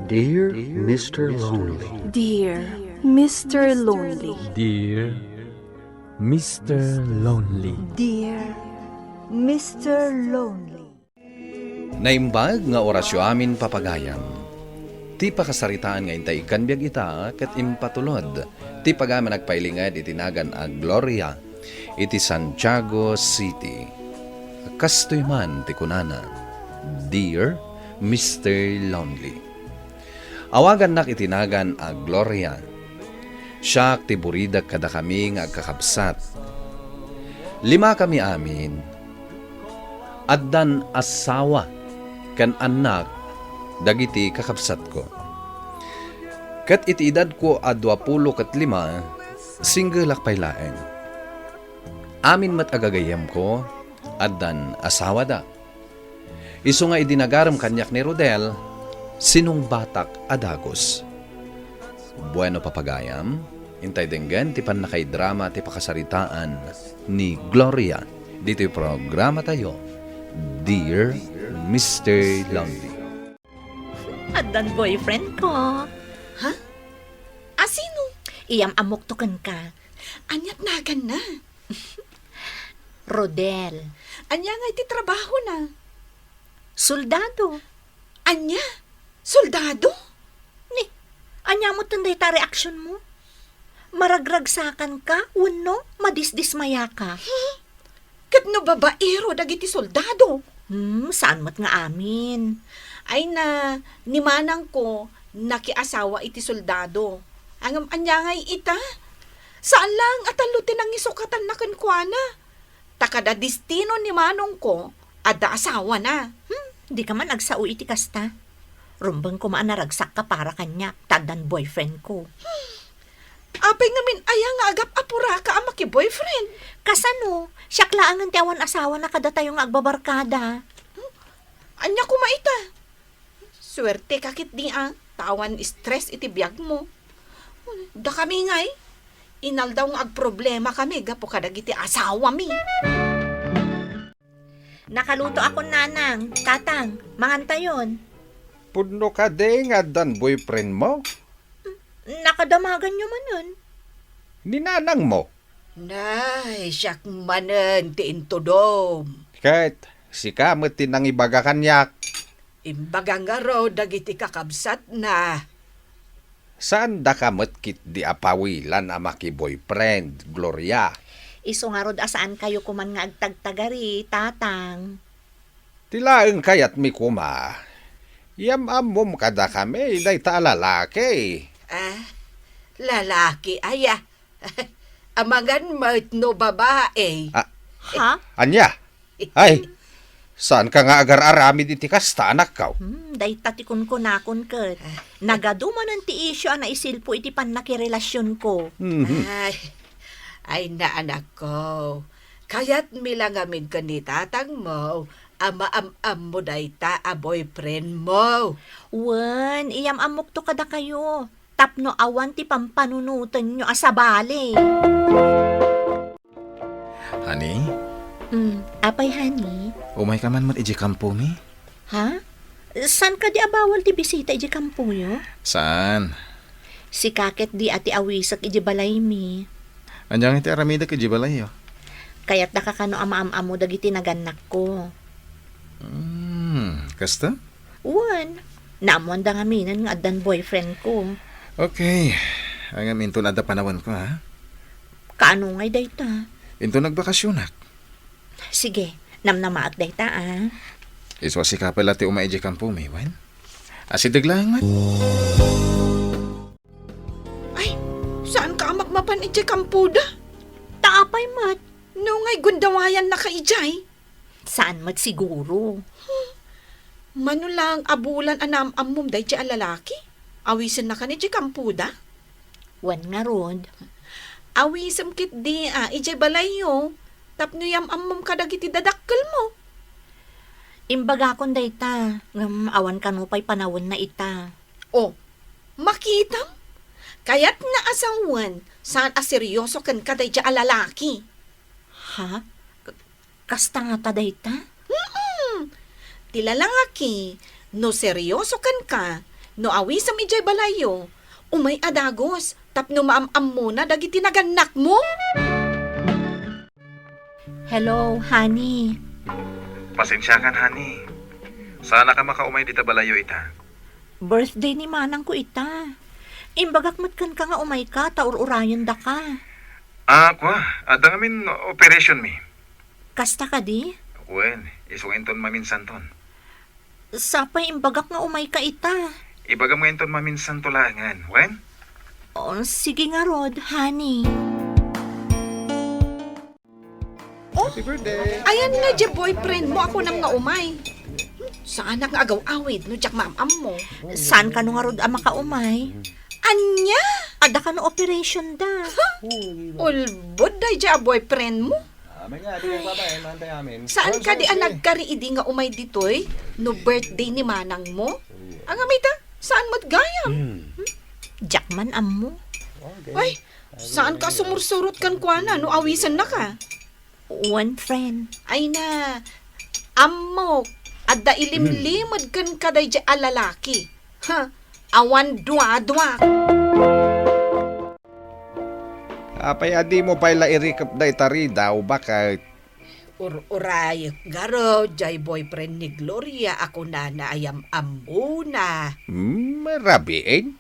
Dear Mr. Lonely. Dear Mr. Lonely. Dear Mr. Lonely. Dear Mr. Lonely. Naimbag nga orasyo amin papagayam. Ti pakasaritaan nga intay kanbiag ita ket impatulod. Ti pagama nagpailingad itinagan a Gloria iti Santiago City. Kastoy man ti kunana. Dear Mr. Lonely. Awagan nak itinagan a Gloria. Siya ti buridag kada kami nga agkakabsat. 5 kami amin. Addan asawa kan anak dagiti kakabsat ko. Kat iti edad ko a 25, single akpay laeng. Amin mat agagayam ko, addan asawa da. Isu nga idinagaram kanyak ni Rodel, sinong batak adagos. Bueno papagayam, intay denggan ti panakay drama ti pakasaritaan ni Gloria. Dito yung programa tayo, Dear Mr. Lonely. Addan boyfriend ko. Ha? Sino? Iyam amoktokan ka. Anyat nagan na. Rodel. Anya nga iti trabaho na. Soldado. Anya? Soldado? Anya mo tunday ta reaksyon mo? Maragragsakan ka? Uno? Madisdismaya ka? Kat no babaero dagiti soldado. Saan mo't nga amin? Ay na, ni manang ko, nakiasawa iti soldado. Angam anya nga ita. Saan lang atalutin ang isukatan na kankwana? Takada destino ni manong ko, ada asawa na. Di ka man agsao iti kasta. Rumbang ko maanaragsak ka para kanya, tadan boyfriend ko. Apay ngamin aya nga agap apura ka ama ki boyfriend. Kasano? Siya klaangan ti awan asawa na kada tayong agbabarkada. Anya ko maita. Swerte kakit di tawan stress iti biyag mo. Da kami ngay. Inal daw nga agproblema kami gapo kadagiti asawa mi. Nakaluto ako nanang, tatang, mangantayon. Pudno ka de nga dan boyfriend mo? Nakadamagan nyo man yun. Ninanang mo? Nay, siyak manen ti intudom. Kahit si kamot tinang ibaga kanyak. Imbaga nga raw dagiti kakabsat na. Saan da kamot kit di apawilan ama ki boyfriend, Gloria? Iso nga rod asaan kayo kuman nga agtagtagari, tatang. Tilaeng kayat mi kuma. Yamamom kada kami, day ta lalaki. Lalaki aya. Amangan mo't no babae. Ha? Anya? Ay, saan ka nga agar-aramid iti kasta anak ka? Day tatikon ko nakon kat. Nagaduman ang ti isyo na isilpo iti panakirelasyon ko. Ay na anak ko. Kaya't milangamin ka ni tatang mo. Ama-am mo dayta a boyfriend mo. Wen, iyam amok to kada kayo. Tapno awan ti pampanunutan nyo asabali. Honey, Apay hani? umay ka man mat iji kampo mi? Ha? San ka di abawal ti bisita iji kampuyo? Saan? Si kaket di ati awisak iji balay mi. Andiyan iti aramida ka jibalay yo. Kaya't nakakano ama-am-amo dagiti naganak ko. Kasta? Wen, naamuan da nga minan nga adan boyfriend ko. Okay. Ang minto na da panawan ko ha. Kaano ngay dayta? Into nagbakasyonak. Sige, namnamaak dayta Iswa si kapel ati umaiji kampo mi, wan? Asidag lang man. Ay, saan ka magmapan iti kampuda? Taapay mat. No ngay gundawayan na ka ijay. Saan mat siguro? Manulang abulan anam amum day a lalaki. Awisin na ka ni di kampuda. Wan nga rod. Awisam kit di ijay balayo. Tapno yam amum kadagiti dadakkel mo. Imbaga kon dayta. Awan kanupay panawon na ita. Oh, makitam? Kaya't nga asawan, saan seryoso kan ka day a lalaki. Ha? Kasta nga ta dayta? Ti lalaki, no seryoso kan ka, No awisam ijay balayo, umay adagos, tapno maamam mo na dagiti naganak mo. Hello, honey. Pasensya kan, honey. Sana ka makaumay dita balayo ita. Birthday ni manang ko ita. Imbagak matkan ka nga umay ka, taur-urayan da ka. Kwa, adang amin operation mi. Kasta ka di? Wen, isungin ton maminsan ton. Sapay imbagak nga umay ka ita. Ibaga mo inton maminsan tulangan, wen? Oh, sige nga Rod, honey. Ayan nga di boyfriend mo ako nang nga umay. Saan nga agaw-awid no jak maamam mo? Saan ka no nga Rod ama ka umay? Anya? Ada ka no operation da. Ulbod day di boyfriend mo? Saan ka di nagkariidi nga umay ditoy? No birthday ni manang mo? Ang amita, saan matgayam? Jackman ammo. Ay, saan ka sumursurot kan kuana no awisan na ka? One friend. Ay na, amok, adda ilimlimad kan kaday di alalaki. Ha, awan dwa-dwa. Apay adi mo pala irikap day tari daw bakit? Uray, garo, jay boyfriend ni Gloria, ako na naayam amuna. Marabiin.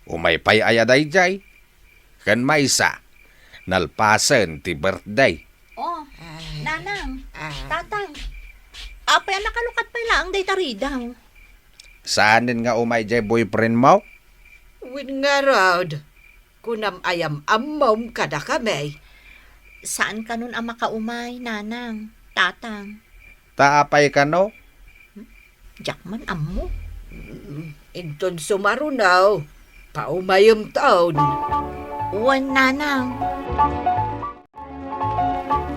Umay pay ayaday jay. Kan maysa. Nalpasan ti birthday. Oh, nanang, tatang. Apay nakalukat pa lang day tari daw. Saanin nga umay jay boyfriend mo? Win nga rod, kunam ayam amom kada kami. Saan ka nun ama ka umay, nanang, tatang? Taapay ka no? Jackman ammo. Inton sumarunaw, paumayam taon. One nanang.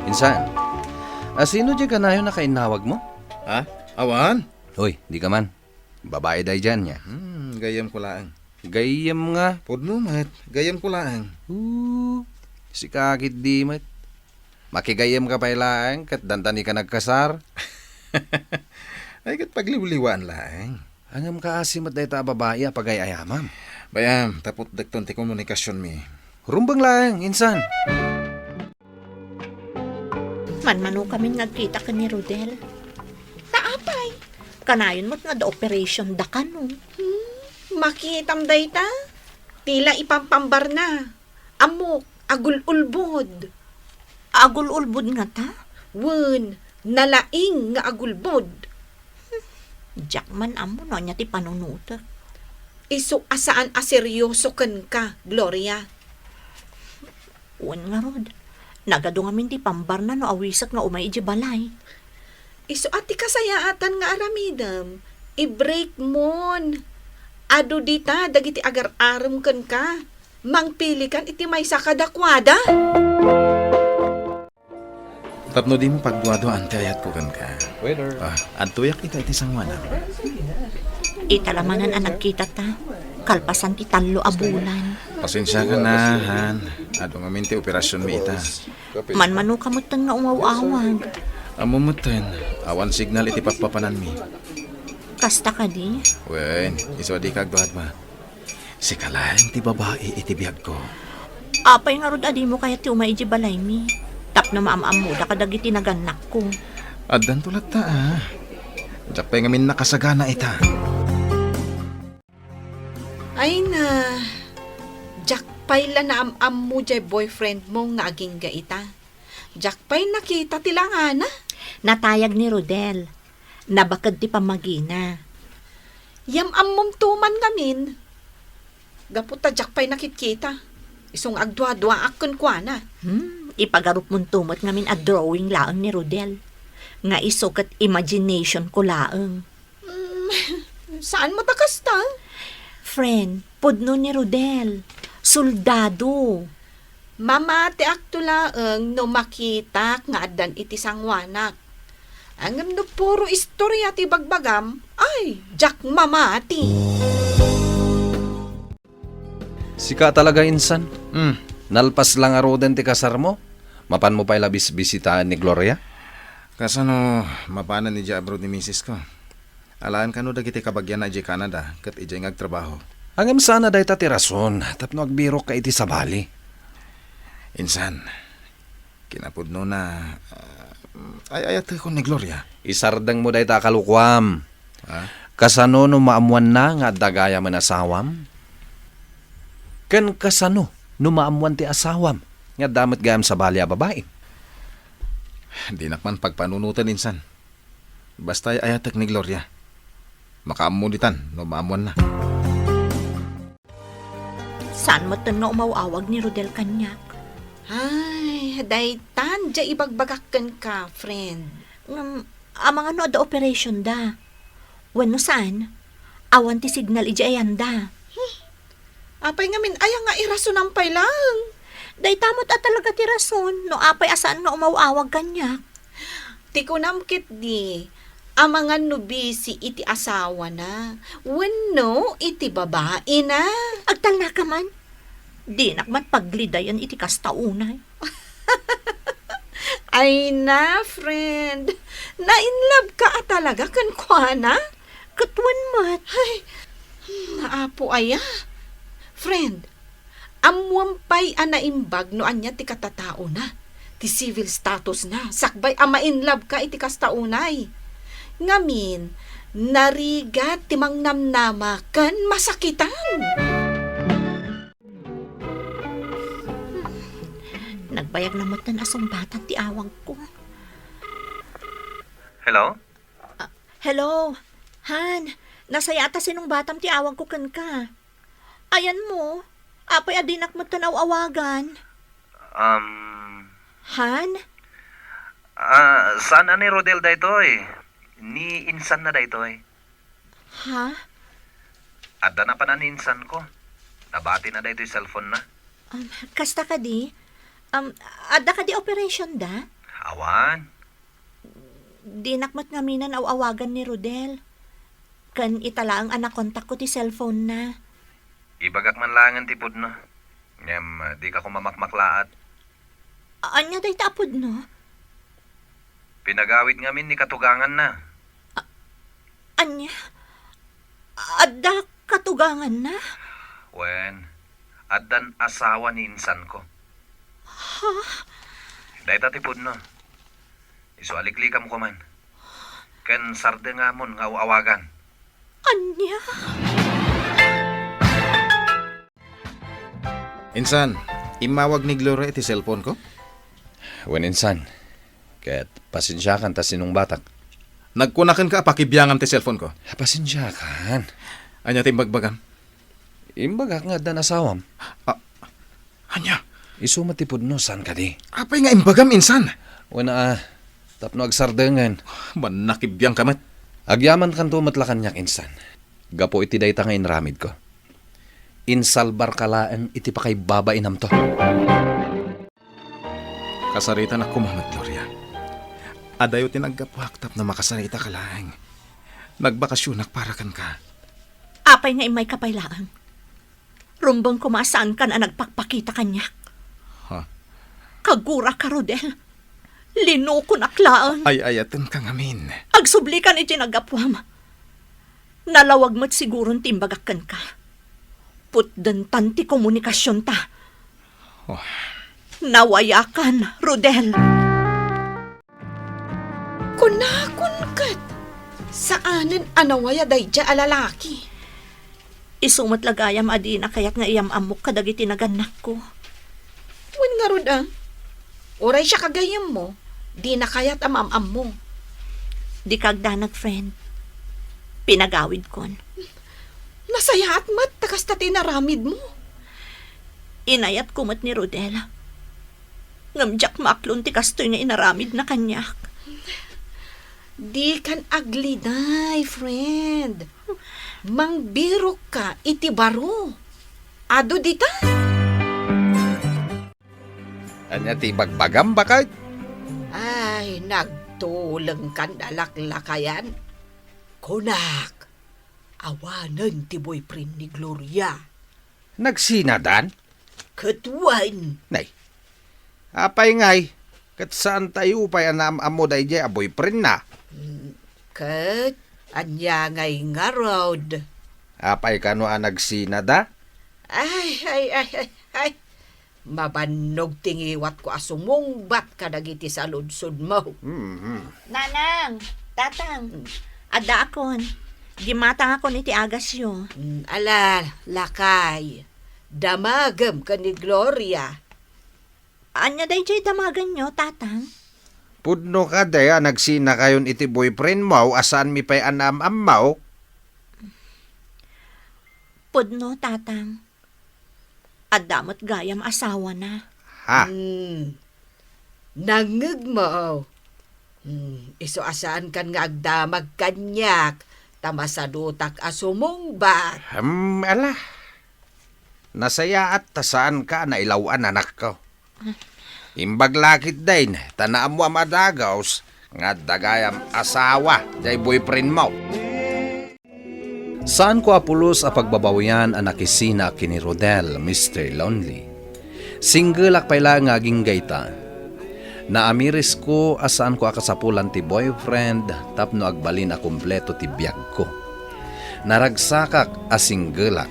Insan, sino di ka na yun na kainawag mo? Ha? Awan? Hoy, di ka man. Babae day dyan niya. Gayam ko laang. Gayam nga. Pudno mat, gayam ko laang. Si kakit di mat. Makigayam ka pa ilang kat dantani ka nagkasar. Ay kat pagliwliwaan laang. Angam ka asimat day ta babae apagay ayamam. Bayam, tapot dagton ti komunikasyon mi. Rumbang lang, insan. Manmano kami nagkita ka ni Rodel. Taapay, Kanayon mo't nga da operation da ka no. makitam day ta. Tila ipampambar na. Amok, agul-ulbod. Agul-ulbod nga ta. Wen, nalaing nga agulbod. Jackman amo no niya ti panunutak. Iso asaan aseryoso ken ka, Gloria. Uwan nga Rod. Nagado nga min ti pambar na no awisak nga umay iji balay. Iso ati kasayaatan nga aramidam. I-break mon. Ado dita, dagiti agar-aram ken ka. Mangpili kan iti may sakadakwada. Tapno di mo pagduado ante ayat ko kan ka. Waiter. Antuyak ita iti sangwana. Italamanan ang nagkita ta. Kalpasan ti talo a bulan. Pasensya ka na, Han. Ado nga minti operasyon mi ita. Manmano kamutan nga umaw-awag. Amumutan, awan signal iti papapanan mi. Kasta ka di. Wen, iso di kagduad ba? Si kalahan ti babae iti biyag ko. Apay nga Rod adi mo kaya ti umay iji balay mi. Tap na maam-am mo da kadagiti naganak ko. Adan tulad ta Diyak pa ngamin nakasagana ita. Ay na, jakpay la na am mo jay boyfriend mong naging gaita. Jakpay nakita tilangana. Natayag ni Rodel. Nabakad ti pamagina. Yam ammom tuman ngamin. Gaputa jakpay nakikita. Isong agdwa-dwa akon kwa na. Ipagarup mong tumot ngamin a drawing laang ni Rodel. Nga isukat imagination ko laang. Saan mo takas ta? Friend, pudno ni Rodel. Soldado. Mamati akto laang no makita nga adan iti sangwanak. Angam no puro istorya ti bagbagam, ay, jak mamati. Sika talaga insan. Nalpas lang aroden ti kasar mo. Mapan mo pa ilabis bisitaan ni Gloria? Kasano, mapanan ni Jabro ni misis ko. Alaan ka no dagiti kabagyan na iti Canada kat iti ngagtrabaho. Hangam sana day tati rason, tapno agbiro ka iti sabali. Insan, kinapudno na ayat ko ni Gloria. Isardang mo day ta kalukwam. Ha? Kasano no maamuan na nga dagaya man asawam? Ken kasano no maamuan ti asawam nga damat gayam sa bali a babae? Di nakman pagpanunutan insan. Basta ayatek ni Gloria. Makaamunitan no maamuan na. Saan mo ito nga umawawag ni Rodel kanyak? Ay, daytan, dya ibagbagakan ka, friend. Amang ano ada operation da. Wano saan? Awan ti signal iji ayanda. Apay ngamin, ayang nga irasunampay lang. Day tamot at talaga ti rason, no apay asaan nga umawawag kanyak. Tikunamkit di, ang mga nubisi iti asawa na, wano iti babae na. Agtal na ka man. Di nakmat paglidayan iti kastaunay. Ay na, friend. Na-inlove ka talaga kan kuana? Katwan mat. Ay, naapo aya. Friend, amuampay anaimbag no anya ti katatao na. Ti civil status na. Sakbay ama-inlove ka iti kastaunay. Ngamin, narigat ti mangnamnama kan masakitan. Nagbayag na mo't na asumbatan ti awang ko. Hello? Hello, Han. Nasayata sinong batam ti awang ko kan ka. Ayan mo, apay adinak mo tanaw-awagan. Han? Saan ni Rodel daytoy? Ni insan na daytoy. Ha? Adda na pa na ni insan ko. Nabati na daytoy cellphone na. Kasta ka di? Adda ka di operation da? Awan. Di nakmat ngaminan aw-awagan ni Rodel. Kan itala ang anak kontak ko ti cellphone na. Ibagak man langan tipod no. Ngem, di ka ko mamakmaklaat. Anya day tapod no? Pinagawid ngamin ni katugangan na. Anya? Adda katugangan na? Wen, addan asawa ni insan ko. Ha? Dayta tipod no. Isu aliklikam ko man. Ken sarde nga mon nga awagan. Anya? Insan, imawag ni Gloria iti cellphone ko? Wen insan, ket pasensya kan ta sinong batak. Nagkunakan ka pakibiyangan ti cellphone ko. Pasensya kan. Anya ti bagbagan? Imbagak nga dan asawam. Anya? Isu matipod no san ka di. Apay nga imbagam insan? Wana tapno agsardengan. Manakibiyang kamat. Agyaman kan to matlakan nyak insan. Gapo iti dayta nga inramid ko. Insalbar kalaan iti pakay babainam to. Kasarita na kumamat, Gloria. Adayo tinaggapuhaktap na makasarita ka lang. Nagbakasyonak para kan ka. Apay nga imay kapaylaan. Rumbang kumasaan ka na nagpakpakita kanyak. Ha? Kagura ka, Rodel. Linukon aklaan. Ay ayatan ka ngamin. Agsublikan iti nagapwam. Nalawag mo't siguron timbagakan ka. Putdantan ti komunikasyon ta. Oh. Nawayakan, Rodel. Kunakon kat. Saanan anawaya dayja alalaki. Isumat lagayam adi na kayat nga iyam amok kadagiti naganak ko. Wen nga rod ah. Oray siya kagayam mo. Di na kayat amam mo. Di kagdanag, friend. Pinagawid kon. Nasaya at mat takas ta tinaramid mo. Inayat kumat ni Rodel. Ngamjak maklon ti kastoy nga inaramid na kanyak. Di kan agliday, friend. Mangbiro ka iti baro. Ado dita. Anya ti bagbagam bakay? Ay, nagtulang kan dalaklakayan. Kunak, awanan ti boyfriend ni Gloria. Nagsinadan? Katwan. Nay, apay ngay, kat saan tayo upay anam amo day jay a boyfriend na? Kat, Anya ngay nga road. Apay ka no nagsinada? Ay. Mabanog tingiwat ko asumungbat ka dagiti sa ludsod mo. Nanang, tatang, ada akon. Gimatang ako ni ti Agasyo. Ala, lakay. Damagam ka ni Gloria. Anya day jay damagan nyo, tatang? Pudno ka daya nagsina kayon iti boyfriend mo asan mi pay anam-am mo? Pudno, tatang. Adamot gayam asawa na. Ha? Nangag mo. Iso asaan kan nga agdamag kanyak. Tamasadutak asumungbat. Ala. Nasaya at tasaan ka na ilawan anak ko. Imbag lakit din, tanaam mo amadagaws, nga dagayam asawa, jay boyfriend mo. Saan ko apulos a pagbabawian ang nakisina kini Rodel, Mr. Lonely. Single akpay lang nga ginggayta. Naamiris ko asaan ko akasapulan ti boyfriend tapno agbalin a kumpleto ti biyag ko. Naragsakak a singlak.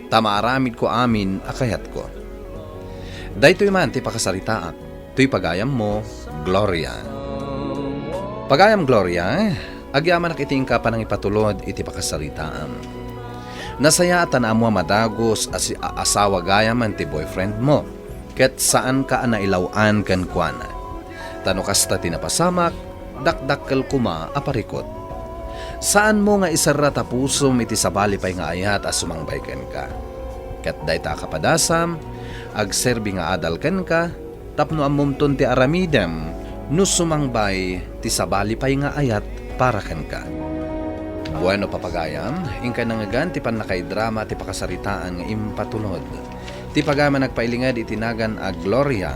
Tamaaramid ko amin akayat ko. Daytoy man ti pakasaritaak. Tuy pagayam mo, Gloria. Pagayam Gloria, agyaman nakiting ka pa ng ipatulod iti pakasaritaan. Nasaya atan amo madagos as asawa gayaman ti boyfriend mo. Ket saan ka nailawan kan kuana. Tano kasta tinapasamak, dakdakkel kuma aparikot. Saan mo nga isarra tapusom iti sabali pay nga ayat as sumangbayken ka. Ket dayta kapadasam, agserbi nga adal ken ka, tapno amumton ti aramidem, no sumangbay ti sabali pay nga ayat para ken ka. Bueno papagayam, ingka nangagan ti panakay drama ti pakasaritaan nga impatulod. Ti pagama nagpailingad itinagan a Gloria,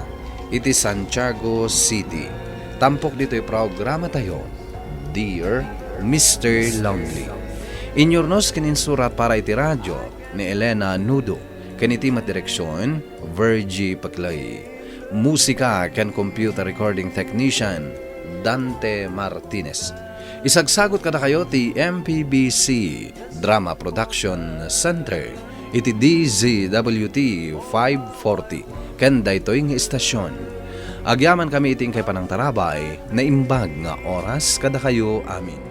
iti Santiago City. Tampok dito'y programa tayo, Dear Mr. Lonely. Inyornos kininsurat para iti radyo ni Elena Nudo. Kanitimat direksyon, Virgie Paclay. Musika ken computer recording technician, Dante Martinez. Isagsagot kada kayo ti MPBC Drama Production Center. Iti DZWT 540. Ken daytoy nga istasyon. Agyaman kami iting kay panang tarabay na imbag nga oras kada kayo amin.